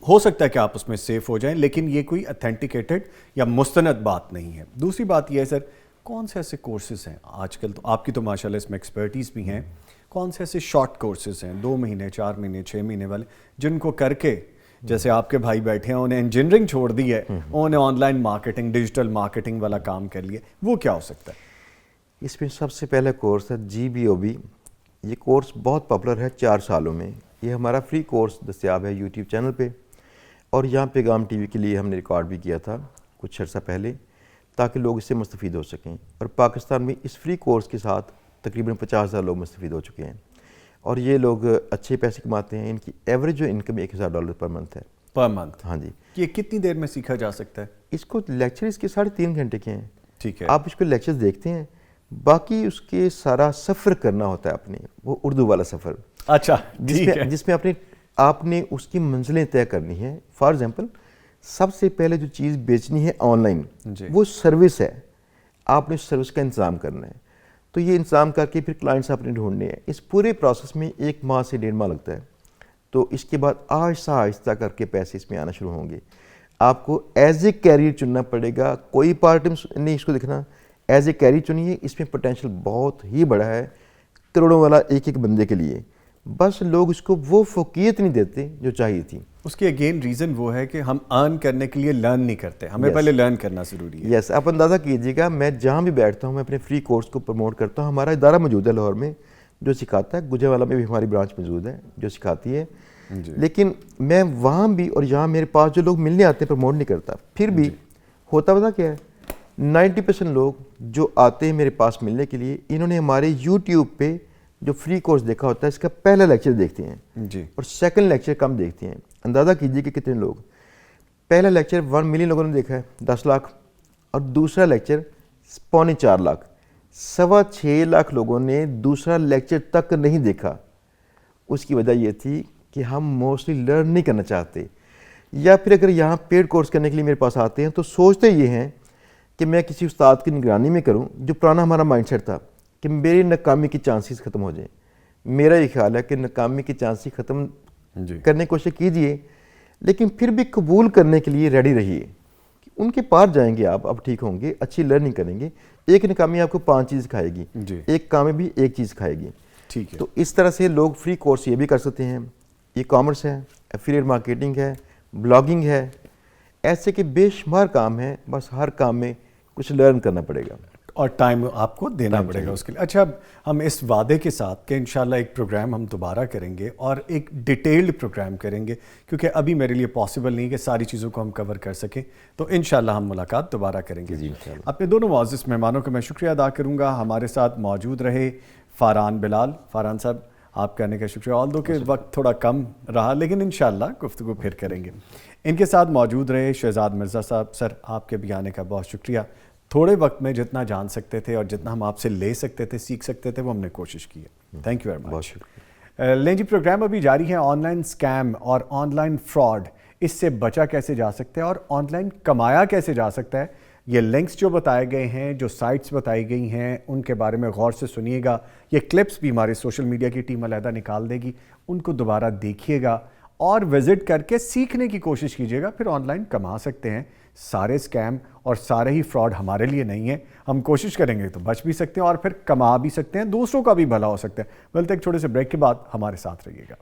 ہو سکتا ہے کہ آپ اس میں سیف ہو جائیں، لیکن یہ کوئی اتھینٹیکیٹڈ یا مستند بات نہیں ہے. دوسری بات یہ ہے سر، کون سے ایسے کورسز ہیں آج کل، تو آپ کی تو ماشاءاللہ اس میں ایکسپرٹیز بھی ہیں، کون سے ایسے شارٹ کورسز ہیں 2 مہینے 4 مہینے 6 مہینے والے جن کو کر کے، جیسے آپ کے بھائی بیٹھے ہیں انہیں انجینئرنگ چھوڑ دی ہے، انہوں نے on line marketing digital marketing والا کام کر لیا، وہ کیا ہو سکتا ہے؟ اس میں سب سے پہلا کورس ہے GBOB. یہ کورس بہت پاپولر ہے 4 سالوں میں. یہ ہمارا فری کورس دستیاب ہے یوٹیوب چینل پہ، اور یہاں پیغام ٹی وی کے لیے ہم نے ریکارڈ بھی کیا تھا کچھ عرصہ پہلے تاکہ لوگ اس سے مستفید ہو سکیں. اور پاکستان میں اس فری کورس کے ساتھ تقریباً 50,000 لوگ مستفید ہو چکے ہیں، اور یہ لوگ اچھے پیسے کماتے ہیں. ان کی ایوریج جو انکم $1,000 پر منتھ ہے. Per month? ہاں جی. یہ کتنی دیر میں سیکھا جا سکتا ہے؟ اس کو لیکچر اس کے 3.5 گھنٹے کے ہیں. ٹھیک ہے. آپ اس کو لیکچرز دیکھتے ہیں، باقی اس کے سارا سفر کرنا ہوتا ہے اپنے، وہ اردو والا سفر. اچھا ٹھیک ہے. جس میں آپ نے اس کی منزلیں طے کرنی ہیں. فار ایگزامپل، سب سے پہلے جو چیز بیچنی ہے آن لائن وہ سروس ہے. آپ نے اس سروس کا انتظام کرنا ہے، تو یہ انتظام کر کے پھر کلائنٹس آپ نے ڈھونڈنے ہیں. اس پورے پروسیس میں 1 ماہ سے 1.5 ماہ لگتا ہے. تو اس کے بعد آہستہ آہستہ کر کے پیسے اس میں آنا شروع ہوں گے. آپ کو ایز اے کیریئر چننا پڑے گا، کوئی پارٹ ٹائم نہیں اس کو دیکھنا، ایز اے کیریئر چنیے. اس میں پوٹینشیل بہت ہی بڑا ہے کروڑوں والا ایک بندے کے لیے. بس لوگ اس کو وہ فوقیت نہیں دیتے جو چاہیے تھی. اس کی اگین ریزن وہ ہے کہ ہم ارن کرنے کے لیے لرن نہیں کرتے، ہمیں پہلے لرن کرنا ضروری ہے. یس، آپ اندازہ کیجیے گا، میں جہاں بھی بیٹھتا ہوں میں اپنے فری کورس کو پروموٹ کرتا ہوں. ہمارا ادارہ موجود ہے لاہور میں جو سکھاتا ہے، گجرانوالہ میں بھی ہماری برانچ موجود ہے جو سکھاتی ہے. لیکن میں وہاں بھی اور یہاں میرے پاس جو لوگ ملنے آتے ہیں پروموٹ نہیں کرتا. پھر بھی ہوتا پتہ کیا ہے، 90% لوگ جو آتے ہیں میرے پاس ملنے کے لیے، انہوں نے ہمارے یوٹیوب پہ جو فری کورس دیکھا ہوتا ہے اس کا پہلا لیکچر دیکھتے ہیں جی، اور سیکنڈ لیکچر کم دیکھتے ہیں. اندازہ کیجیے کہ کتنے لوگ. پہلا لیکچر 1 ملین لوگوں نے دیکھا ہے، 10 لاکھ، اور دوسرا لیکچر 4.25 لاکھ. 6.25 لاکھ لوگوں نے دوسرا لیکچر تک نہیں دیکھا. اس کی وجہ یہ تھی کہ ہم موسٹلی لرن نہیں کرنا چاہتے، یا پھر اگر یہاں پیڈ کورس کرنے کے لیے میرے پاس آتے ہیں تو سوچتے یہ ہیں کہ میں کسی استاد کی نگرانی میں کروں. جو پرانا ہمارا مائنڈ سیٹ تھا کہ میری ناکامی کی چانسز ختم ہو جائیں. میرا یہ خیال ہے کہ ناکامی کی چانسز ختم کرنے کی کوشش کیجئے، لیکن پھر بھی قبول کرنے کے لیے ریڈی رہیے. ان کے پار جائیں گے آپ، اب ٹھیک ہوں گے، اچھی لرننگ کریں گے. ایک ناکامی آپ کو 5 چیز سکھائے گی، ایک کامیابی 1 چیز سکھائے گی. ٹھیک ہے. تو اس طرح سے لوگ فری کورس یہ بھی کر سکتے ہیں. ای کامرس ہے، ایفیلیٹ مارکیٹنگ ہے، بلاگنگ ہے، ایسے کہ بے شمار کام ہیں. بس ہر کام میں کچھ لرن کرنا پڑے گا اور ٹائم آپ کو دینا پڑے گا اس کے لیے. اچھا، ہم اس وعدے کے ساتھ کہ انشاءاللہ ایک پروگرام ہم دوبارہ کریں گے اور ایک ڈیٹیلڈ پروگرام کریں گے، کیونکہ ابھی میرے لیے پاسبل نہیں کہ ساری چیزوں کو ہم کور کر سکیں، تو انشاءاللہ ہم ملاقات دوبارہ کریں گے. اپنے دونوں معزز مہمانوں کا میں شکریہ ادا کروں گا. ہمارے ساتھ موجود رہے فاران بلال. فاران صاحب، آپ کا آنے کا شکریہ، آلدو کہ وقت تھوڑا کم رہا، لیکن انشاءاللہ گفتگو پھر کریں گے. ان کے ساتھ موجود رہے شہزاد مرزا صاحب. سر، آپ کے بھی آنے کا بہت شکریہ. تھوڑے وقت میں جتنا جان سکتے تھے اور جتنا ہم آپ سے لے سکتے تھے، سیکھ سکتے تھے، وہ ہم نے کوشش کی ہے. Thank you very much. بہت شکریہ. لیں جی، پروگرام ابھی جاری ہے. آن لائن اسکیم اور آن لائن فراڈ، اس سے بچا کیسے جا سکتا ہے اور آن لائن کمایا کیسے جا سکتا ہے، یہ لنکس جو بتائے گئے ہیں، جو سائٹس بتائی گئی ہیں، ان کے بارے میں غور سے سنیے گا. یہ کلپس بھی ہماری سوشل میڈیا کی ٹیم علیحدہ نکال دے گی، ان کو دوبارہ دیکھیے گا اور وزٹ کر کے سیکھنے کی کوشش کیجیے گا. پھر آن لائن کما سکتے ہیں. سارے اسکیم اور سارے ہی فراڈ ہمارے لیے نہیں ہیں. ہم کوشش کریں گے تو بچ بھی سکتے ہیں اور پھر کما بھی سکتے ہیں، دوسروں کا بھی بھلا ہو سکتا ہے. ملتے ایک چھوٹے سے بریک کے بعد. ہمارے ساتھ رہیے گا.